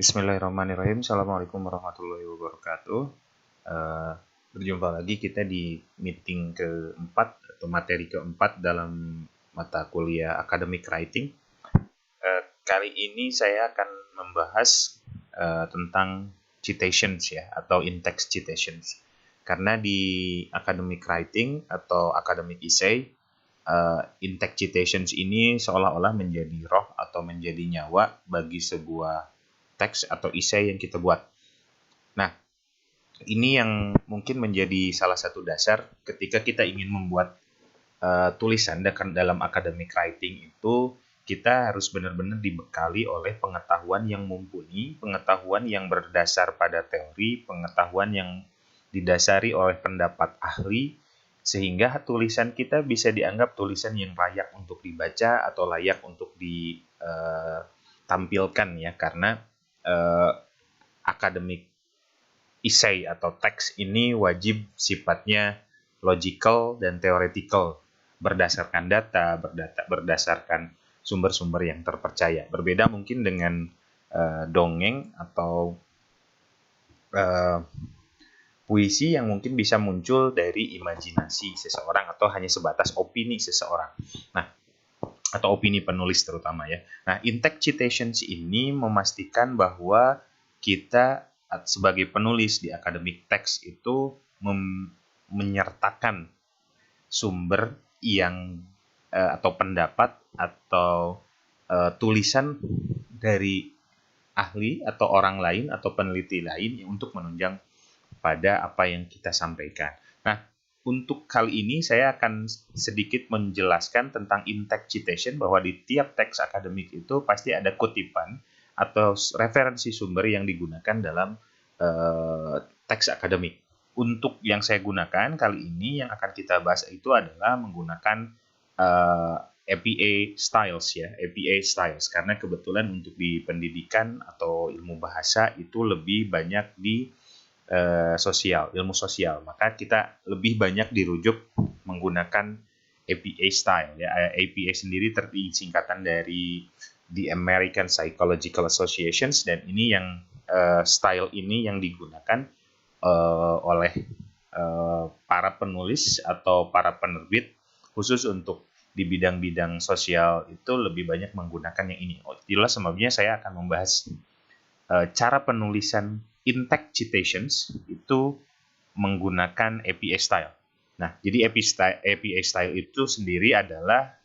Bismillahirrahmanirrahim. Assalamualaikum warahmatullahi wabarakatuh. Berjumpa lagi kita di meeting keempat atau materi keempat dalam mata kuliah Academic Writing. Kali ini saya akan membahas tentang citations ya, atau in-text citations. Karena di Academic Writing atau Academic Essay, in-text citations ini seolah-olah menjadi roh atau menjadi nyawa bagi sebuah teks atau essay yang kita buat. Nah, ini yang mungkin menjadi salah satu dasar ketika kita ingin membuat tulisan dalam academic writing itu, kita harus benar-benar dibekali oleh pengetahuan yang mumpuni, pengetahuan yang berdasar pada teori, pengetahuan yang didasari oleh pendapat ahli, sehingga tulisan kita bisa dianggap tulisan yang layak untuk dibaca atau layak untuk ditampilkan ya, karena academic essay atau teks ini wajib sifatnya logical dan theoretical, berdasarkan data, berdasarkan sumber-sumber yang terpercaya. Berbeda mungkin dengan dongeng atau puisi yang mungkin bisa muncul dari imajinasi seseorang atau hanya sebatas opini seseorang. Nah, atau opini penulis terutama ya. Nah, in-text citations ini memastikan bahwa kita sebagai penulis di academic text itu menyertakan sumber yang atau pendapat atau tulisan dari ahli atau orang lain atau peneliti lain untuk menunjang pada apa yang kita sampaikan. Nah, untuk kali ini saya akan sedikit menjelaskan tentang in-text citation, bahwa di tiap teks akademik itu pasti ada kutipan atau referensi sumber yang digunakan dalam teks akademik. Untuk yang saya gunakan kali ini, yang akan kita bahas itu adalah menggunakan APA styles ya, APA styles, karena kebetulan untuk di pendidikan atau ilmu bahasa itu lebih banyak di ilmu sosial, maka kita lebih banyak dirujuk menggunakan APA style ya. APA sendiri terdiri singkatan dari The American Psychological Associations, dan ini yang style ini yang digunakan oleh para penulis atau para penerbit khusus untuk di bidang-bidang sosial itu lebih banyak menggunakan yang ini. Itulah sebabnya saya akan membahas cara penulisan in-text citations itu menggunakan APA style. Nah, jadi APA style itu sendiri adalah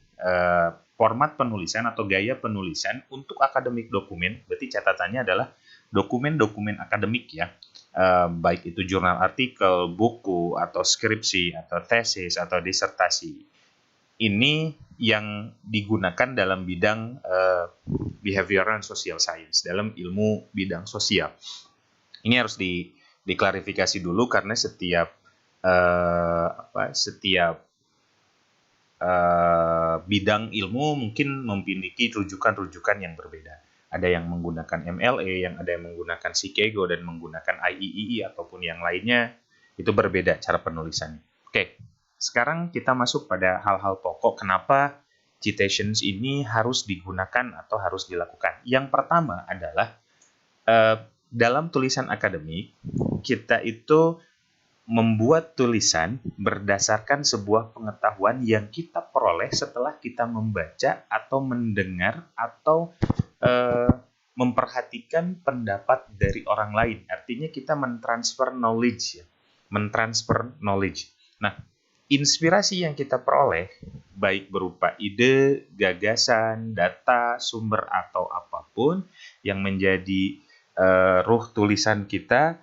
format penulisan atau gaya penulisan untuk akademik dokumen. Berarti catatannya adalah dokumen-dokumen akademik ya, baik itu jurnal artikel, buku, atau skripsi, atau tesis, atau disertasi. Ini yang digunakan dalam bidang behavioral and social science, dalam ilmu bidang sosial. Ini harus diklarifikasi dulu karena setiap bidang ilmu mungkin memiliki rujukan-rujukan yang berbeda. Ada yang menggunakan MLA, yang ada yang menggunakan Chicago, dan menggunakan IEEE ataupun yang lainnya. Itu berbeda cara penulisannya. Oke, sekarang kita masuk pada hal-hal pokok kenapa citations ini harus digunakan atau harus dilakukan. Yang pertama adalah dalam tulisan akademik, kita itu membuat tulisan berdasarkan sebuah pengetahuan yang kita peroleh setelah kita membaca atau mendengar atau memperhatikan pendapat dari orang lain. Artinya kita mentransfer knowledge ya, Nah, inspirasi yang kita peroleh baik berupa ide, gagasan, data, sumber atau apapun yang menjadi ruh tulisan kita,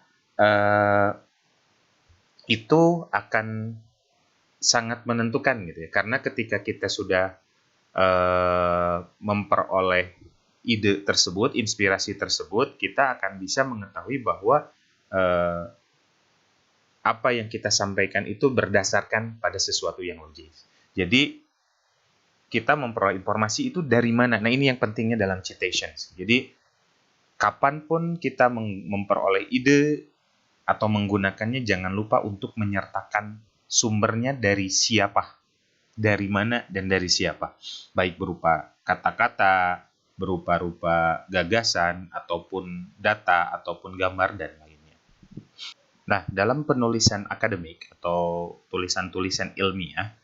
itu akan sangat menentukan gitu ya. Karena ketika kita sudah memperoleh ide tersebut, inspirasi tersebut, kita akan bisa mengetahui bahwa apa yang kita sampaikan itu berdasarkan pada sesuatu yang logis. Jadi kita memperoleh informasi itu dari mana? Nah, ini yang pentingnya dalam citations. Jadi kapanpun kita memperoleh ide atau menggunakannya, jangan lupa untuk menyertakan sumbernya dari siapa, dari mana, dan dari siapa. Baik berupa kata-kata, berupa-rupa gagasan, ataupun data, ataupun gambar, dan lainnya. Nah, dalam penulisan akademik atau tulisan-tulisan ilmiah,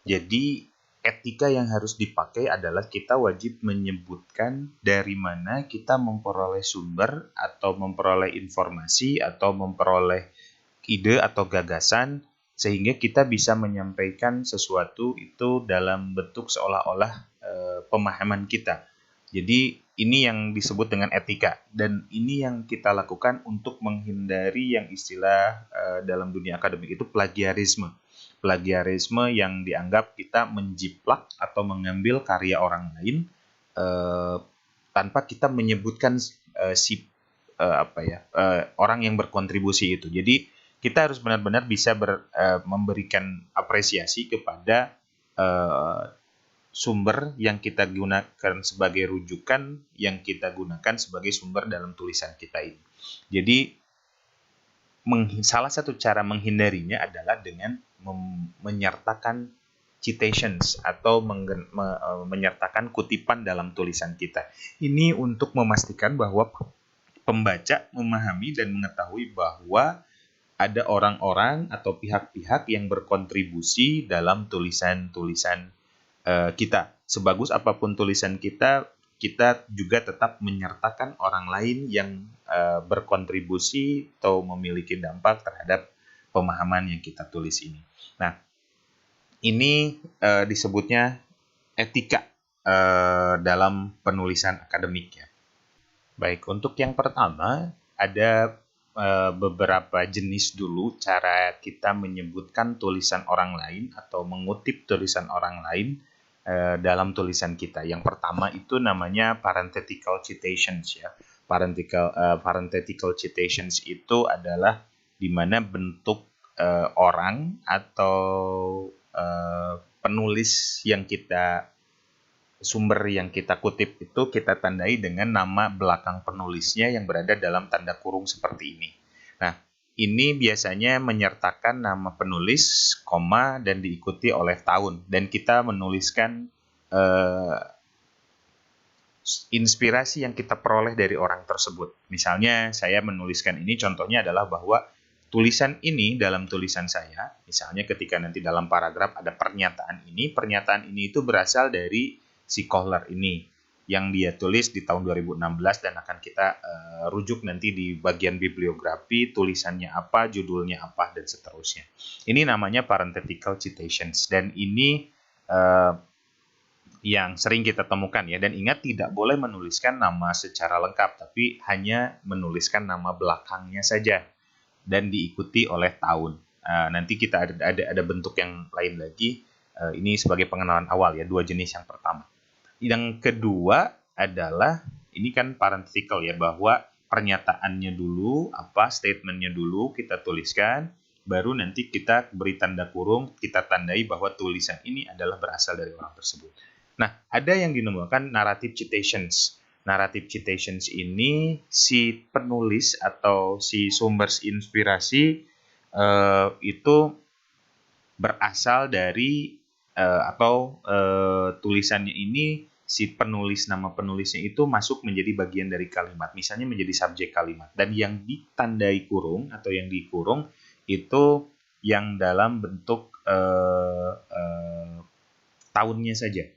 jadi etika yang harus dipakai adalah kita wajib menyebutkan dari mana kita memperoleh sumber atau memperoleh informasi atau memperoleh ide atau gagasan, sehingga kita bisa menyampaikan sesuatu itu dalam bentuk seolah-olah pemahaman kita. Jadi ini yang disebut dengan etika, dan ini yang kita lakukan untuk menghindari yang istilah dalam dunia akademik itu plagiarisme. Plagiarisme yang dianggap kita menjiplak atau mengambil karya orang lain tanpa kita menyebutkan orang yang berkontribusi itu. Jadi kita harus benar-benar bisa memberikan apresiasi kepada sumber yang kita gunakan sebagai rujukan, yang kita gunakan sebagai sumber dalam tulisan kita ini. Jadi salah satu cara menghindarinya adalah dengan menyertakan citations atau menyertakan kutipan dalam tulisan kita. Ini untuk memastikan bahwa pembaca memahami dan mengetahui bahwa ada orang-orang atau pihak-pihak yang berkontribusi dalam tulisan-tulisan kita. Sebagus apapun tulisan kita, kita juga tetap menyertakan orang lain yang berkontribusi atau memiliki dampak terhadap pemahaman yang kita tulis ini. Nah, ini disebutnya etika dalam penulisan akademik ya. Baik, untuk yang pertama ada beberapa jenis dulu cara kita menyebutkan tulisan orang lain atau mengutip tulisan orang lain dalam tulisan kita. Yang pertama itu namanya parenthetical citations ya. Parenthetical citations itu adalah di mana bentuk orang atau penulis yang sumber yang kita kutip itu kita tandai dengan nama belakang penulisnya yang berada dalam tanda kurung seperti ini. Nah, ini biasanya menyertakan nama penulis, koma, dan diikuti oleh tahun. Dan kita menuliskan inspirasi yang kita peroleh dari orang tersebut. Misalnya, saya menuliskan ini, contohnya adalah bahwa tulisan ini dalam tulisan saya, misalnya ketika nanti dalam paragraf ada pernyataan ini itu berasal dari si Kohler ini yang dia tulis di tahun 2016 dan akan kita rujuk nanti di bagian bibliografi, tulisannya apa, judulnya apa, dan seterusnya. Ini namanya parenthetical citations dan ini yang sering kita temukan ya. Dan ingat, tidak boleh menuliskan nama secara lengkap, tapi hanya menuliskan nama belakangnya saja dan diikuti oleh tahun. Nanti kita ada bentuk yang lain lagi. Ini sebagai pengenalan awal ya, dua jenis yang pertama. Yang kedua adalah, ini kan parenthetical ya, bahwa pernyataannya dulu, statementnya dulu kita tuliskan, baru nanti kita beri tanda kurung, kita tandai bahwa tulisan ini adalah berasal dari orang tersebut. Nah, ada yang dinamakan narrative citations. Narrative citations ini si penulis atau si sumber inspirasi itu berasal dari tulisannya ini, si penulis, nama penulisnya itu masuk menjadi bagian dari kalimat, misalnya menjadi subjek kalimat, dan yang ditandai kurung atau yang dikurung itu yang dalam bentuk tahunnya saja.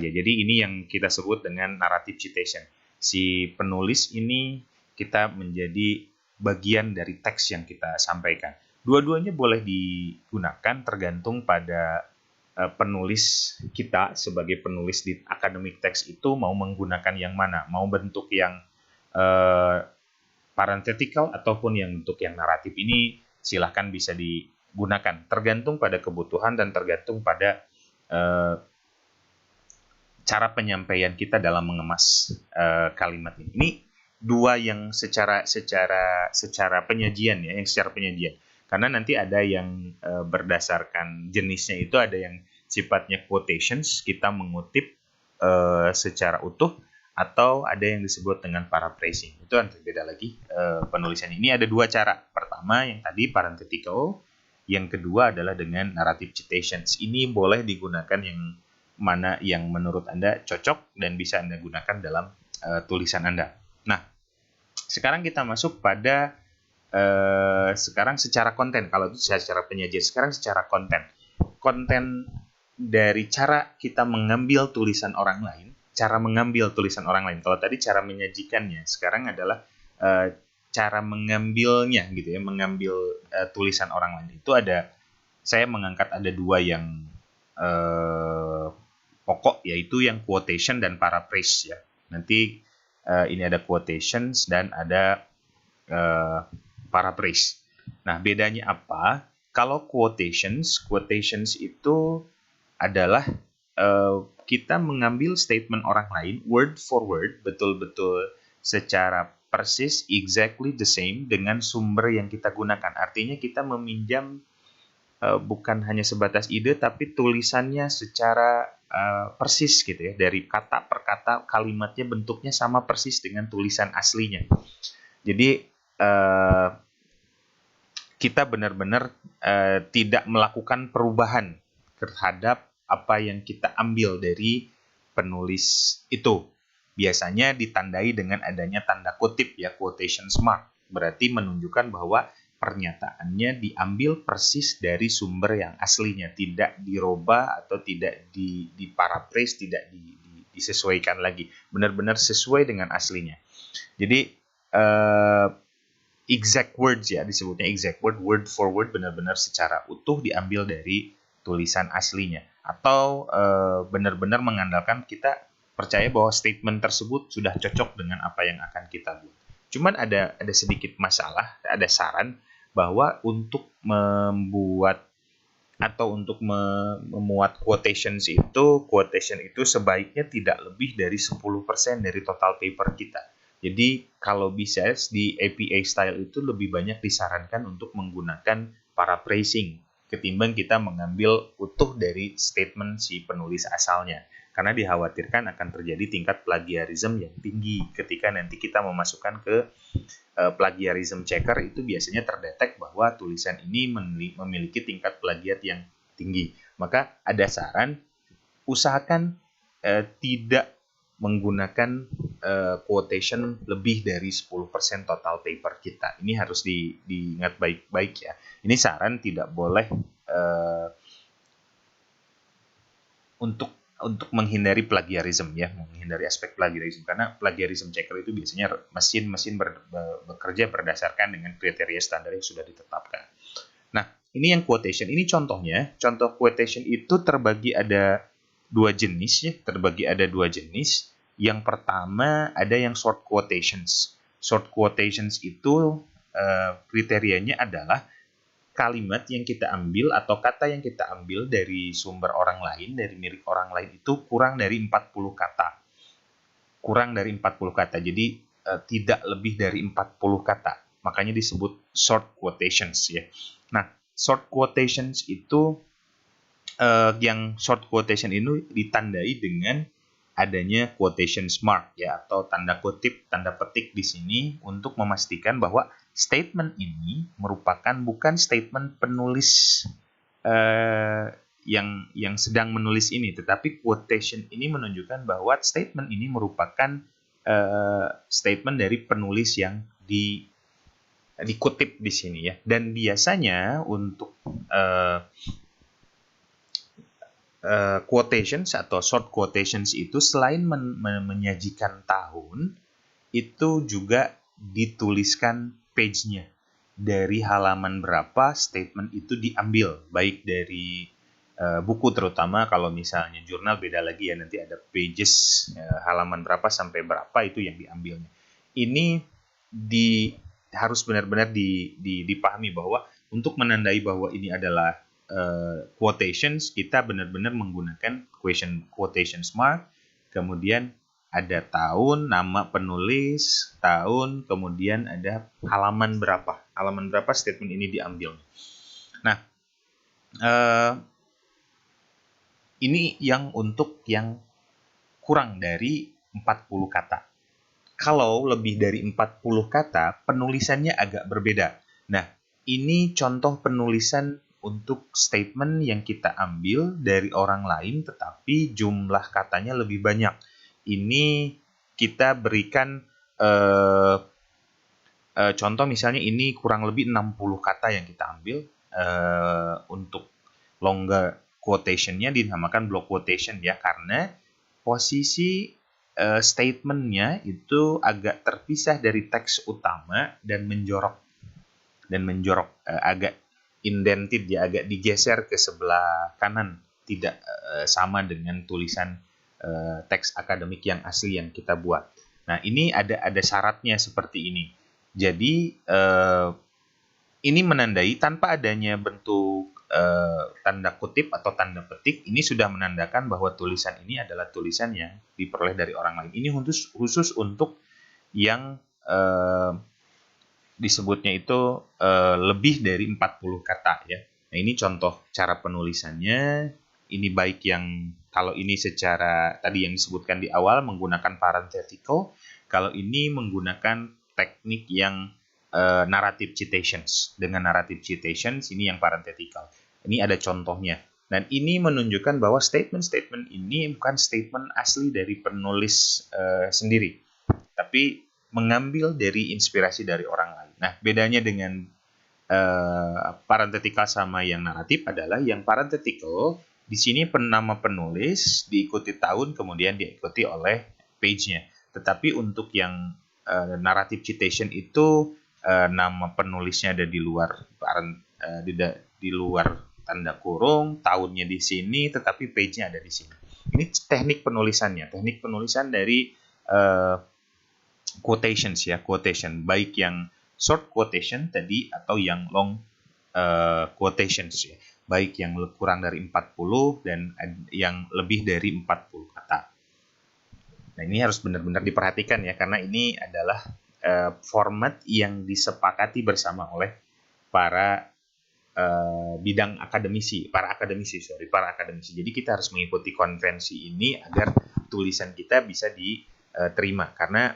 Jadi ini yang kita sebut dengan narrative citation. Si penulis ini kita menjadi bagian dari teks yang kita sampaikan. Dua-duanya boleh digunakan tergantung pada penulis kita sebagai penulis di academic text itu mau menggunakan yang mana, mau bentuk yang parenthetical ataupun yang bentuk yang naratif. Ini silahkan bisa digunakan tergantung pada kebutuhan dan tergantung pada cara penyampaian kita dalam mengemas kalimat ini. Ini dua yang secara penyajian ya, yang secara penyajian. Karena nanti ada yang berdasarkan jenisnya itu, ada yang sifatnya quotations, kita mengutip secara utuh, atau ada yang disebut dengan paraphrasing. Itu yang berbeda lagi penulisan ini. Ada dua cara. Pertama yang tadi parenthetical, yang kedua adalah dengan narrative citations. Ini boleh digunakan yang mana yang menurut Anda cocok dan bisa Anda gunakan dalam tulisan Anda. Nah, sekarang kita masuk pada sekarang secara konten. Kalau itu secara penyajian, sekarang secara konten. Konten dari cara kita mengambil tulisan orang lain, cara mengambil tulisan orang lain. Kalau tadi cara menyajikannya, sekarang adalah cara mengambilnya gitu ya, mengambil tulisan orang lain. Itu ada, saya mengangkat ada dua yang pokok, yaitu yang quotation dan paraphrase ya. Nanti ini ada quotations dan ada paraphrase. Nah, bedanya apa? Kalau quotations itu adalah kita mengambil statement orang lain word for word, betul-betul secara persis, exactly the same dengan sumber yang kita gunakan. Artinya kita meminjam bukan hanya sebatas ide, tapi tulisannya secara persis gitu ya, dari kata per kata, kalimatnya bentuknya sama persis dengan tulisan aslinya. Jadi kita benar-benar tidak melakukan perubahan terhadap apa yang kita ambil dari penulis itu. Biasanya ditandai dengan adanya tanda kutip ya, quotation mark. Berarti menunjukkan bahwa pernyataannya diambil persis dari sumber yang aslinya, tidak dirubah atau tidak diparaphrase, tidak disesuaikan lagi. Benar-benar sesuai dengan aslinya. Jadi exact words ya, disebutnya exact word for word, benar-benar secara utuh diambil dari tulisan aslinya. Atau benar-benar mengandalkan kita percaya bahwa statement tersebut sudah cocok dengan apa yang akan kita buat. Cuman ada sedikit masalah, ada saran bahwa untuk membuat atau untuk memuat quotation itu sebaiknya tidak lebih dari 10% dari total paper kita. Jadi kalau bisa di APA style itu lebih banyak disarankan untuk menggunakan paraphrasing ketimbang kita mengambil utuh dari statement si penulis asalnya. Karena dikhawatirkan akan terjadi tingkat plagiarism yang tinggi ketika nanti kita memasukkan ke plagiarism checker, itu biasanya terdetek bahwa tulisan ini memiliki tingkat plagiat yang tinggi. Maka ada saran, usahakan tidak menggunakan quotation lebih dari 10% total paper kita. Ini harus diingat baik-baik ya. Ini saran, tidak boleh untuk menghindari plagiarism ya, menghindari aspek plagiarism, karena plagiarism checker itu biasanya mesin bekerja berdasarkan dengan kriteria standar yang sudah ditetapkan. Nah, ini yang quotation, ini contohnya. Contoh quotation itu terbagi ada dua jenis. Yang pertama ada yang short quotations. Short quotations itu kriterianya adalah kalimat yang kita ambil atau kata yang kita ambil dari sumber orang lain, dari milik orang lain itu kurang dari 40 kata. Jadi tidak lebih dari 40 kata. Makanya disebut short quotations ya. Nah, short quotations itu yang short quotation ini ditandai dengan adanya quotation mark ya, atau tanda kutip, tanda petik di sini untuk memastikan bahwa statement ini merupakan bukan statement penulis yang sedang menulis ini, tetapi quotation ini menunjukkan bahwa statement ini merupakan statement dari penulis yang dikutip di sini ya. Dan biasanya untuk quotations atau short quotations itu selain menyajikan tahun, itu juga dituliskan page-nya, dari halaman berapa statement itu diambil, baik dari buku, terutama kalau misalnya jurnal beda lagi ya, nanti ada pages halaman berapa sampai berapa itu yang diambilnya. Ini harus benar-benar dipahami bahwa untuk menandai bahwa ini adalah quotations, kita benar-benar menggunakan quotation mark, kemudian ada tahun, nama penulis, tahun, kemudian ada halaman berapa statement ini diambil. Nah, ini yang untuk yang kurang dari 40 kata. Kalau lebih dari 40 kata, penulisannya agak berbeda. Nah, ini contoh penulisan untuk statement yang kita ambil dari orang lain tetapi jumlah katanya lebih banyak. Ini kita berikan contoh misalnya ini kurang lebih 60 kata yang kita ambil. Untuk longer quotation-nya dinamakan block quotation ya, karena posisi statement-nya itu agak terpisah dari teks utama dan menjorok agak indented ya, agak digeser ke sebelah kanan, tidak sama dengan tulisan teks akademik yang asli yang kita buat. Nah, ini ada syaratnya seperti ini. Jadi ini menandai tanpa adanya bentuk tanda kutip atau tanda petik, ini sudah menandakan bahwa tulisan ini adalah tulisan yang diperoleh dari orang lain. Ini khusus untuk yang disebutnya itu lebih dari 40 kata ya. Nah, ini contoh cara penulisannya. Ini baik yang kalau ini secara tadi yang disebutkan di awal menggunakan parenthetical, kalau ini menggunakan teknik yang narrative citations. Dengan narrative citations ini yang parenthetical. Ini ada contohnya. Dan ini menunjukkan bahwa statement-statement ini bukan statement asli dari penulis sendiri, tapi mengambil dari inspirasi dari orang lain. Nah, bedanya dengan parenthetical sama yang naratif adalah yang parenthetical di sini nama penulis diikuti tahun kemudian diikuti oleh page-nya. Tetapi untuk yang narrative citation itu nama penulisnya ada di luar di luar tanda kurung, tahunnya di sini, tetapi page-nya ada di sini. Ini teknik penulisannya, teknik penulisan dari quotations ya, quotation, baik yang short quotation tadi atau yang long quotations ya, baik yang kurang dari 40 dan yang lebih dari 40 kata. Nah, ini harus benar-benar diperhatikan ya, karena ini adalah format yang disepakati bersama oleh para bidang akademisi, para akademisi. Jadi kita harus mengikuti konvensi ini agar tulisan kita bisa diterima, karena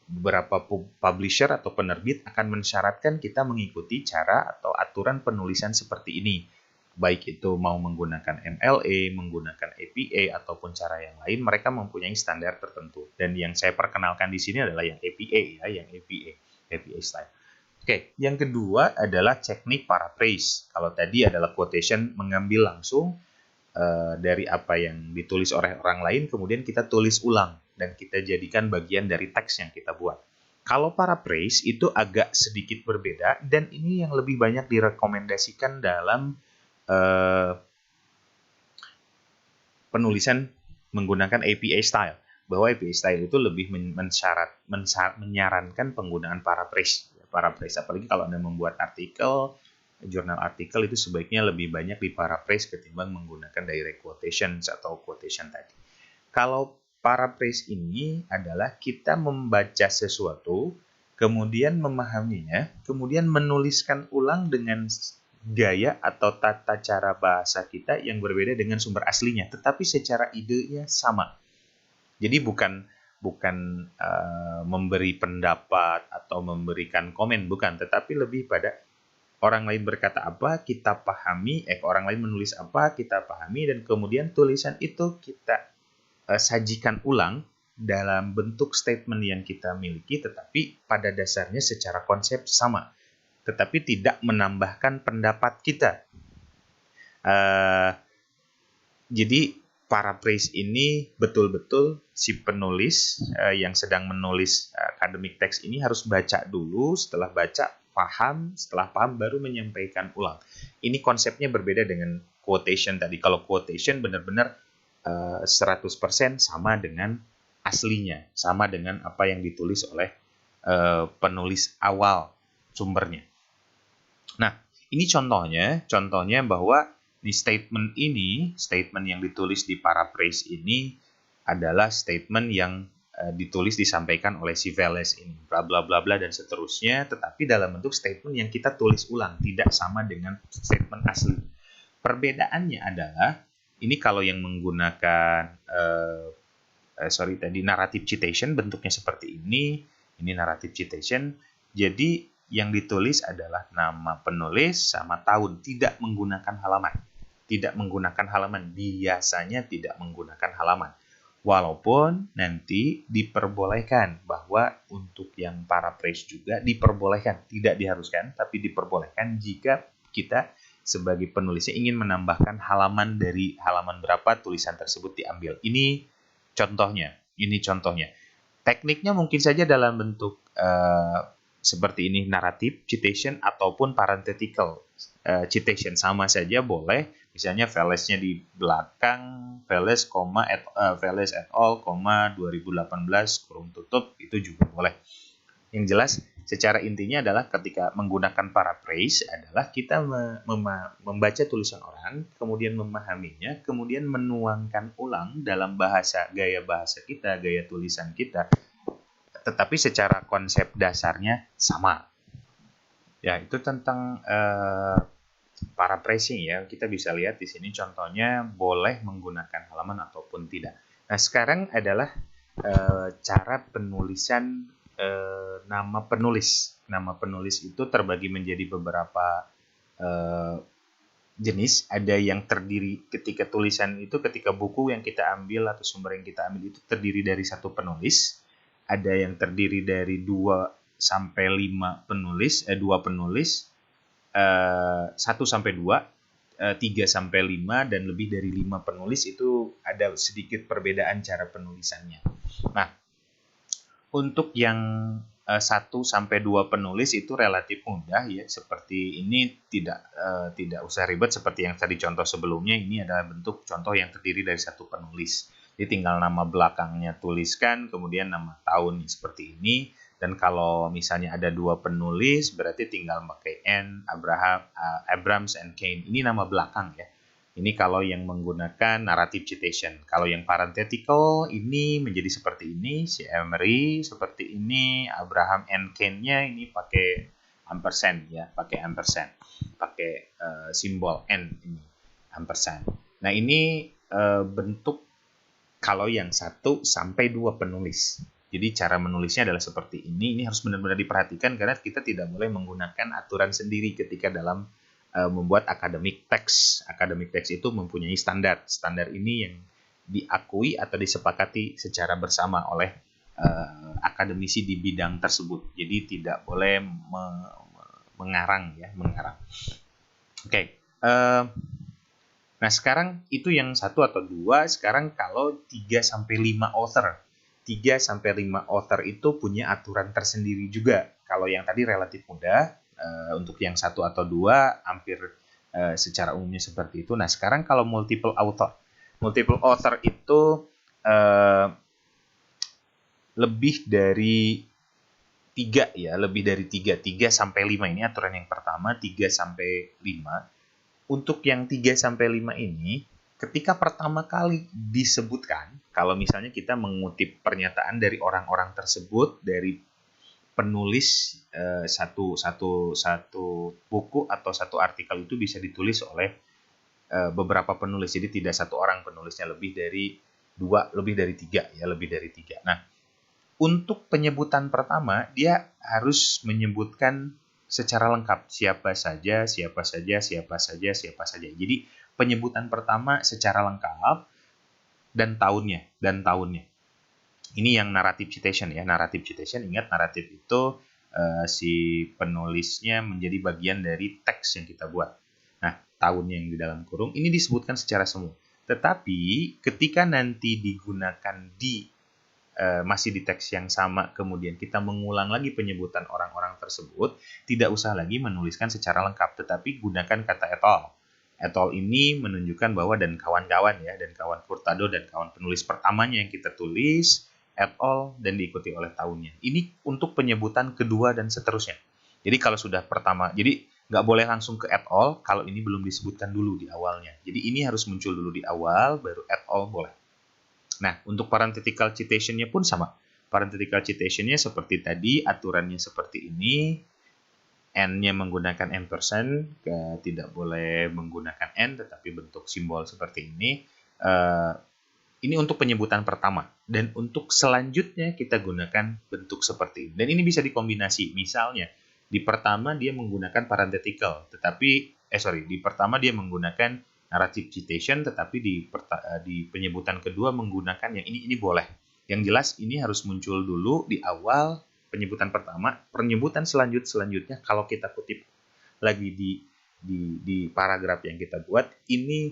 beberapa publisher atau penerbit akan mensyaratkan kita mengikuti cara atau aturan penulisan seperti ini. Baik itu mau menggunakan MLA, menggunakan APA, ataupun cara yang lain, mereka mempunyai standar tertentu. Dan yang saya perkenalkan di sini adalah yang APA ya, yang APA style. Oke, yang kedua adalah teknik paraphrase. Kalau tadi adalah quotation, mengambil langsung dari apa yang ditulis oleh orang lain, kemudian kita tulis ulang dan kita jadikan bagian dari teks yang kita buat. Kalau paraphrase itu agak sedikit berbeda, dan ini yang lebih banyak direkomendasikan dalam penulisan menggunakan APA style. Bahwa APA style itu lebih menyarankan penggunaan paraphrase. Paraphrase, apalagi kalau Anda membuat artikel, jurnal artikel, itu sebaiknya lebih banyak di paraphrase ketimbang menggunakan direct quotations atau quotation tadi. Kalau paraphrase ini adalah kita membaca sesuatu, kemudian memahaminya, kemudian menuliskan ulang dengan gaya atau tata cara bahasa kita yang berbeda dengan sumber aslinya, tetapi secara idenya sama. Jadi bukan memberi pendapat atau memberikan komen, bukan, tetapi lebih pada orang lain berkata apa, kita pahami, orang lain menulis apa, kita pahami, dan kemudian tulisan itu kita sajikan ulang dalam bentuk statement yang kita miliki, tetapi pada dasarnya secara konsep sama, tetapi tidak menambahkan pendapat kita. Jadi paraphrase ini betul-betul si penulis yang sedang menulis academic text ini harus baca dulu, setelah baca paham, setelah paham baru menyampaikan ulang. Ini konsepnya berbeda dengan quotation tadi. Kalau quotation benar-benar 100% sama dengan aslinya, sama dengan apa yang ditulis oleh penulis awal sumbernya. Nah, ini contohnya bahwa di statement yang ditulis di paraphrase ini adalah statement yang ditulis disampaikan oleh si Veles ini, bla bla bla bla dan seterusnya, tetapi dalam bentuk statement yang kita tulis ulang, tidak sama dengan statement asli. Perbedaannya adalah ini kalau yang menggunakan narrative citation bentuknya seperti ini narrative citation. Jadi yang ditulis adalah nama penulis sama tahun, tidak menggunakan halaman. Tidak menggunakan halaman, biasanya tidak menggunakan halaman. Walaupun nanti diperbolehkan bahwa untuk yang paraphrase juga diperbolehkan, tidak diharuskan, tapi diperbolehkan jika kita sebagai penulisnya ingin menambahkan halaman dari halaman berapa tulisan tersebut diambil. Ini contohnya. Tekniknya mungkin saja dalam bentuk seperti ini, naratif citation ataupun parenthetical citation, sama saja boleh. Misalnya valesnya di belakang, vales, vales et al, 2018, kurung tutup, itu juga boleh. Yang jelas, secara intinya adalah ketika menggunakan paraphrase adalah kita membaca tulisan orang, kemudian memahaminya, kemudian menuangkan ulang dalam gaya bahasa kita, gaya tulisan kita, tetapi secara konsep dasarnya sama. Ya, itu tentang paraphrasing ya. Kita bisa lihat di sini contohnya boleh menggunakan halaman ataupun tidak. Nah, sekarang adalah cara penulisan nama penulis. Nama penulis itu terbagi menjadi beberapa jenis. Ada yang terdiri ketika tulisan itu, ketika buku yang kita ambil atau sumber yang kita ambil itu terdiri dari satu penulis. Ada yang terdiri dari 2 sampai 5 penulis, 2 penulis, 1 sampai 2, 3 sampai 5, dan lebih dari 5 penulis. Itu ada sedikit perbedaan cara penulisannya. Nah, untuk yang 1 sampai 2 penulis itu relatif mudah ya. Seperti ini tidak usah ribet seperti yang tadi contoh sebelumnya. Ini adalah bentuk contoh yang terdiri dari satu penulis. Jadi tinggal nama belakangnya tuliskan, kemudian nama tahun seperti ini. Dan kalau misalnya ada 2 penulis, berarti tinggal pakai N, Abrams, and Kane. Ini nama belakang ya. Ini kalau yang menggunakan narrative citation. Kalau yang parenthetical, ini menjadi seperti ini. Si Emery seperti ini. Abraham and Kane-nya ini pakai ampersand ya. Pakai ampersand. Pakai simbol N ini. Ampersand. Nah, ini bentuk kalau yang 1 sampai 2 penulis. Jadi cara menulisnya adalah seperti ini. Ini harus benar-benar diperhatikan karena kita tidak boleh menggunakan aturan sendiri ketika dalam membuat academic text. Academic text itu mempunyai standar. Standar ini yang diakui atau disepakati secara bersama oleh akademisi di bidang tersebut. Jadi tidak boleh mengarang ya, mengarang. Oke. Nah, sekarang itu yang 1 atau 2. Sekarang kalau 3 sampai 5 author. 3 sampai 5 author itu punya aturan tersendiri juga. Kalau yang tadi relatif mudah, untuk yang 1 atau 2 hampir secara umumnya seperti itu. Nah, sekarang kalau multiple author. Multiple author itu lebih dari 3 ya, lebih dari 3 sampai 5 ini aturan yang pertama, 3 sampai 5. Untuk yang 3 sampai 5 ini, ketika pertama kali disebutkan, kalau misalnya kita mengutip pernyataan dari orang-orang tersebut, dari penulis satu buku atau satu artikel itu bisa ditulis oleh beberapa penulis. Jadi tidak satu orang penulisnya, lebih dari 2, lebih dari 3 ya, lebih dari 3. Nah, untuk penyebutan pertama, dia harus menyebutkan secara lengkap siapa saja. Jadi penyebutan pertama secara lengkap dan tahunnya. Ini yang narrative citation ya. Narrative citation, ingat narrative itu si penulisnya menjadi bagian dari teks yang kita buat. Nah, tahunnya yang di dalam kurung ini disebutkan secara semua. Tetapi ketika nanti digunakan masih di teks yang sama, kemudian kita mengulang lagi penyebutan orang-orang tersebut, tidak usah lagi menuliskan secara lengkap, tetapi gunakan kata et al. Et al ini menunjukkan bahwa dan kawan-kawan ya, dan kawan Furtado dan kawan penulis pertamanya yang kita tulis, et al, dan diikuti oleh tahunnya. Ini untuk penyebutan kedua dan seterusnya. Jadi kalau sudah pertama, jadi nggak boleh langsung ke et al kalau ini belum disebutkan dulu di awalnya. Jadi ini harus muncul dulu di awal, baru et al boleh. Nah, untuk parenthetical citation-nya pun sama. Parenthetical citation-nya seperti tadi, aturannya seperti ini. N-nya menggunakan ampersand, tidak boleh menggunakan N, tetapi bentuk simbol seperti ini. Ini untuk penyebutan pertama. Dan untuk selanjutnya kita gunakan bentuk seperti ini. Dan ini bisa dikombinasi. Misalnya, Di pertama dia menggunakan parenthetical, di pertama dia menggunakan narrative citation, tetapi di penyebutan kedua menggunakan yang ini boleh. Yang jelas ini harus muncul dulu di awal penyebutan pertama. Penyebutan selanjutnya kalau kita kutip lagi di paragraf yang kita buat, ini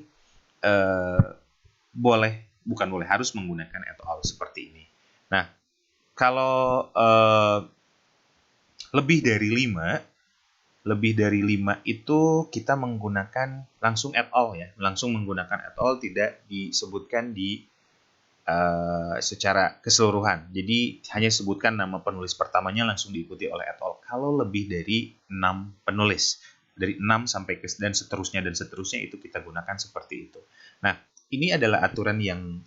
bukan boleh, harus menggunakan at all seperti ini. Nah, kalau lebih dari 5 itu kita menggunakan langsung at all ya. Langsung menggunakan at all, tidak disebutkan secara keseluruhan. Jadi hanya sebutkan nama penulis pertamanya langsung diikuti oleh at all. Kalau lebih dari 6 penulis, dari 6 sampai dan seterusnya itu kita gunakan seperti itu. Nah, ini adalah aturan yang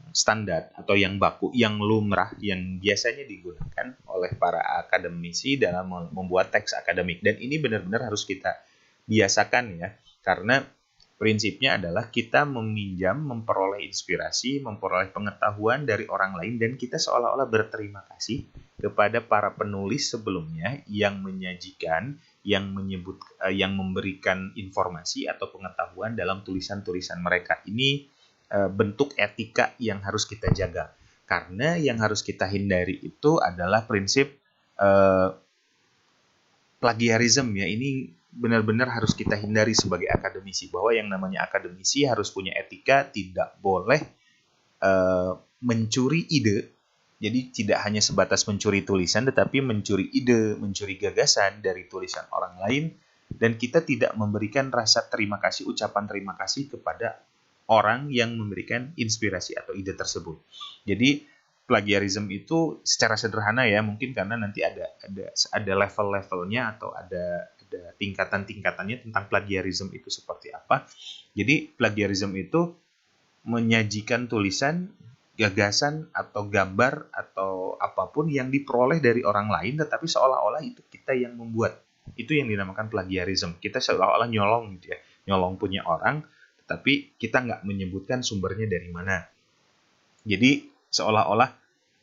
standar atau yang baku, yang lumrah, yang biasanya digunakan oleh para akademisi dalam membuat teks akademik. Dan ini benar-benar harus kita biasakan ya, karena prinsipnya adalah kita memperoleh inspirasi, memperoleh pengetahuan dari orang lain, dan kita seolah-olah berterima kasih kepada para penulis sebelumnya yang menyajikan, yang memberikan informasi atau pengetahuan dalam tulisan-tulisan mereka. Ini bentuk etika yang harus kita jaga. Karena yang harus kita hindari itu adalah prinsip plagiarisme ya. Ini benar-benar harus kita hindari sebagai akademisi, bahwa yang namanya akademisi harus punya etika, tidak boleh mencuri ide. Jadi tidak hanya sebatas mencuri tulisan, tetapi mencuri ide, mencuri gagasan dari tulisan orang lain, dan kita tidak memberikan rasa terima kasih, ucapan terima kasih kepada orang yang memberikan inspirasi atau ide tersebut. Jadi plagiarisme itu secara sederhana ya, mungkin karena nanti ada level-levelnya atau ada tingkatan-tingkatannya tentang plagiarisme itu seperti apa. Jadi plagiarisme itu menyajikan tulisan, gagasan atau gambar atau apapun yang diperoleh dari orang lain, tetapi seolah-olah itu kita yang membuat. Itu yang dinamakan plagiarisme. Kita seolah-olah nyolong gitu ya, nyolong punya orang, tetapi kita nggak menyebutkan sumbernya dari mana. Jadi seolah-olah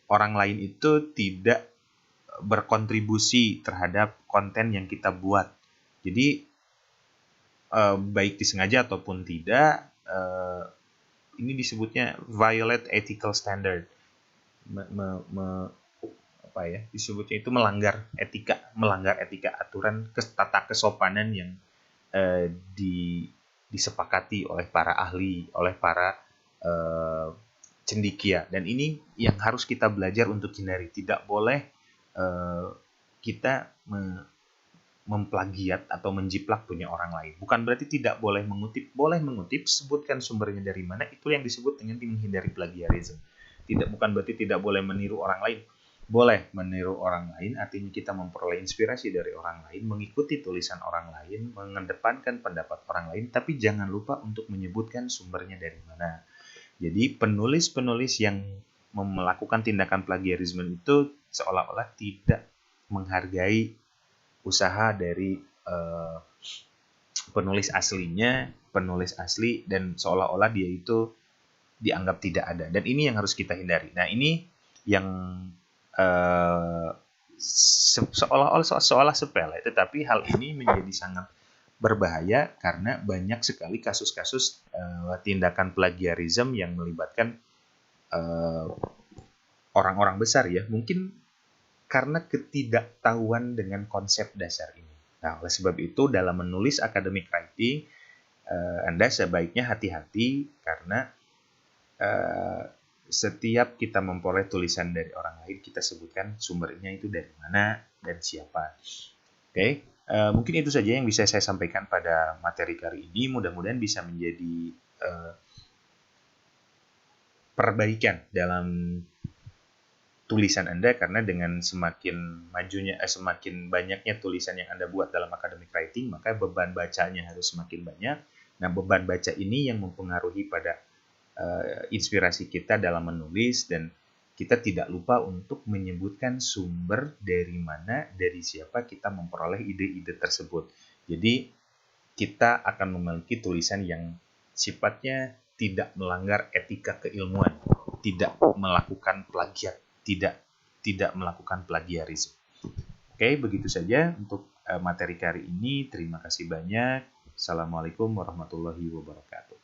orang lain itu tidak berkontribusi terhadap konten yang kita buat. Jadi baik disengaja ataupun tidak, ini disebutnya violate ethical standard. Disebutnya itu melanggar etika aturan tata kesopanan yang disepakati oleh para ahli, oleh para cendekia. Dan ini yang harus kita belajar untuk hindari. Tidak boleh kita memplagiat atau menjiplak punya orang lain. Bukan berarti tidak boleh mengutip, boleh mengutip, sebutkan sumbernya dari mana, itu yang disebut dengan menghindari plagiarisme. Bukan berarti tidak boleh meniru orang lain. Boleh meniru orang lain, artinya kita memperoleh inspirasi dari orang lain, mengikuti tulisan orang lain, mengedepankan pendapat orang lain, tapi jangan lupa untuk menyebutkan sumbernya dari mana. Jadi penulis-penulis yang melakukan tindakan plagiarisme itu seolah-olah tidak menghargai usaha dari penulis asli, dan seolah-olah dia itu dianggap tidak ada. Dan ini yang harus kita hindari. Nah, ini yang seolah sepele, tetapi hal ini menjadi sangat berbahaya karena banyak sekali kasus-kasus tindakan plagiarisme yang melibatkan orang-orang besar ya. Mungkin karena ketidaktahuan dengan konsep dasar ini. Nah, oleh sebab itu dalam menulis academic writing, Anda sebaiknya hati-hati karena setiap kita memperoleh tulisan dari orang lain, kita sebutkan sumbernya itu dari mana dan siapa. Oke, mungkin itu saja yang bisa saya sampaikan pada materi kali ini. Mudah-mudahan bisa menjadi perbaikan dalam tulisan Anda, karena dengan semakin banyaknya tulisan yang Anda buat dalam academic writing, maka beban bacanya harus semakin banyak. Nah, beban baca ini yang mempengaruhi pada inspirasi kita dalam menulis, dan kita tidak lupa untuk menyebutkan sumber dari mana, dari siapa kita memperoleh ide-ide tersebut. Jadi, kita akan memiliki tulisan yang sifatnya tidak melanggar etika keilmuan, tidak melakukan plagiat, tidak melakukan plagiarisme. Oke, begitu saja untuk materi kali ini. Terima kasih banyak. Assalamualaikum warahmatullahi wabarakatuh.